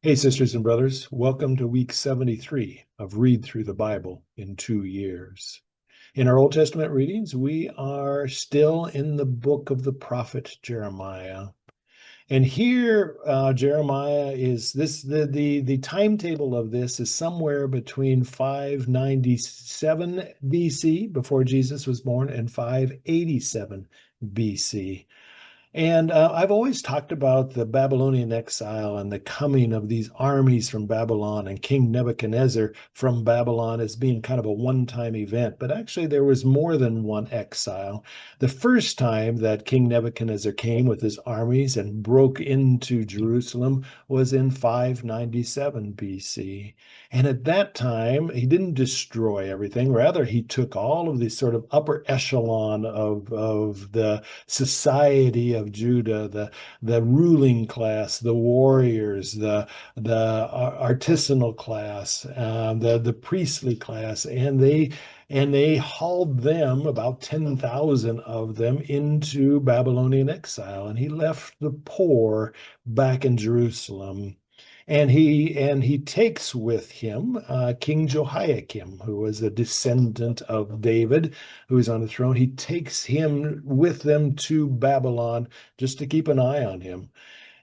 Hey, sisters and brothers, welcome to week 73 of Read Through the Bible in 2 years. In our Old Testament readings, we are still in the book of the prophet Jeremiah. And here, Jeremiah is the timetable of this is somewhere between 597 BC, before Jesus was born, and 587 BC. And I've always talked about the Babylonian exile and the coming of these armies from Babylon and King Nebuchadnezzar from Babylon as being kind of a one-time event. But actually, there was more than one exile. The first time that King Nebuchadnezzar came with his armies and broke into Jerusalem was in 597 BC. And at that time, he didn't destroy everything. Rather, he took all of the sort of upper echelon of the society of Judah, the ruling class, the warriors, the artisanal class, the priestly class, and they hauled them, about 10,000 of them, into Babylonian exile, and he left the poor back in Jerusalem. And he takes with him King Jehoiakim, who was a descendant of David, who is on the throne. He takes him with them to Babylon just to keep an eye on him.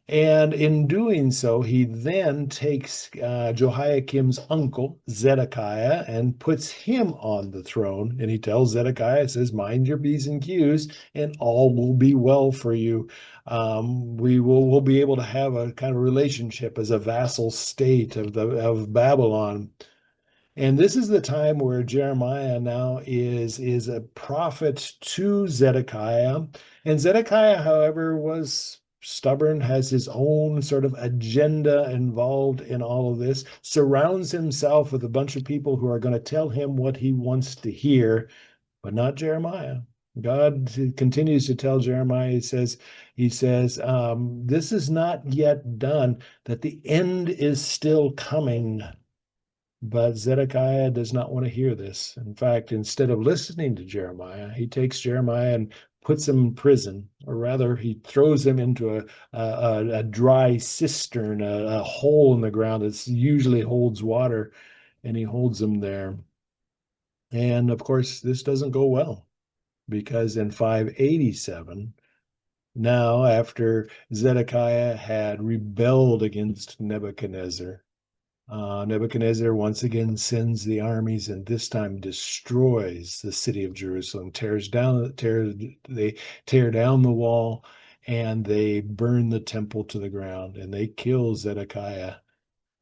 And in doing so, he then takes Jehoiakim's uncle, Zedekiah, and puts him on the throne. And he tells Zedekiah, says, mind your P's and Q's, and all will be well for you. We'll be able to have a kind of relationship as a vassal state of Babylon. And this is the time where Jeremiah now is a prophet to Zedekiah. And Zedekiah, however, was stubborn, has his own sort of agenda involved in all of this, surrounds himself with a bunch of people who are going to tell him what he wants to hear, but not Jeremiah. God continues to tell Jeremiah, he says, this is not yet done, that the end is still coming. But Zedekiah does not want to hear this. In fact, instead of listening to Jeremiah, he takes Jeremiah and puts him in prison, or rather, he throws him into a dry cistern, a hole in the ground that usually holds water, and he holds him there. And of course, this doesn't go well because in 587, now after Zedekiah had rebelled against Nebuchadnezzar, Nebuchadnezzar once again sends the armies and this time destroys the city of Jerusalem, they tear down the wall and they burn the temple to the ground and they kill Zedekiah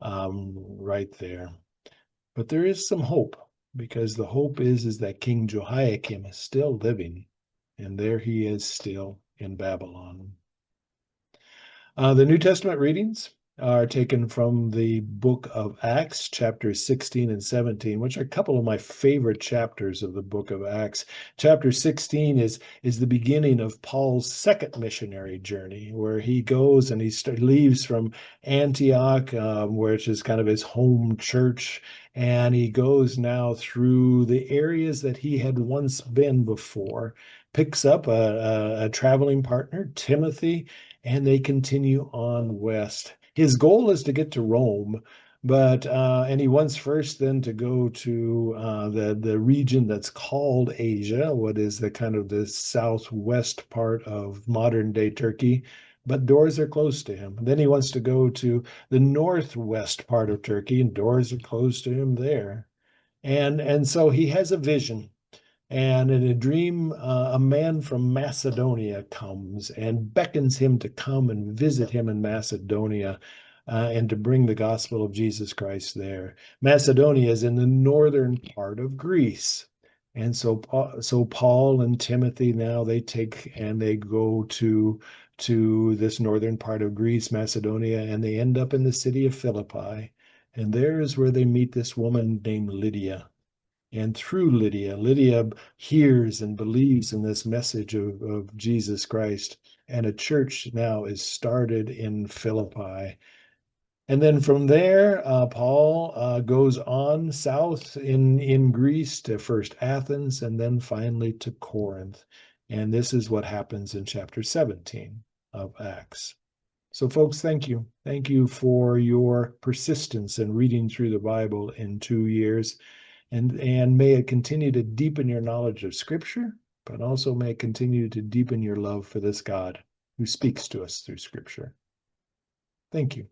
right there. But there is some hope because the hope is that King Jehoiakim is still living and there he is still in Babylon. The New Testament readings are taken from the book of Acts, chapters 16 and 17, which are a couple of my favorite chapters of the book of Acts. Chapter 16 is the beginning of Paul's second missionary journey, where he goes and leaves from Antioch, which is kind of his home church, and he goes now through the areas that he had once been before, picks up a traveling partner, Timothy, and they continue on west. His goal is to get to Rome, but and he wants first then to go to the region that's called Asia, what is the kind of the southwest part of modern day Turkey. But doors are closed to him. Then he wants to go to the northwest part of Turkey, and doors are closed to him there. And so he has a vision, and in a dream, a man from Macedonia comes and beckons him to come and visit him in Macedonia and to bring the gospel of Jesus Christ there. Macedonia is in the northern part of Greece. And so Paul and Timothy now they take and they go to this northern part of Greece, Macedonia, and they end up in the city of Philippi. And there is where they meet this woman named Lydia. And through Lydia hears and believes in this message of Jesus Christ. And a church now is started in Philippi. And then from there, Paul goes on south in Greece to first Athens and then finally to Corinth. And this is what happens in chapter 17 of Acts. So, folks, thank you. Thank you for your persistence in reading through the Bible in 2 years. And may it continue to deepen your knowledge of Scripture, but also may it continue to deepen your love for this God who speaks to us through Scripture. Thank you.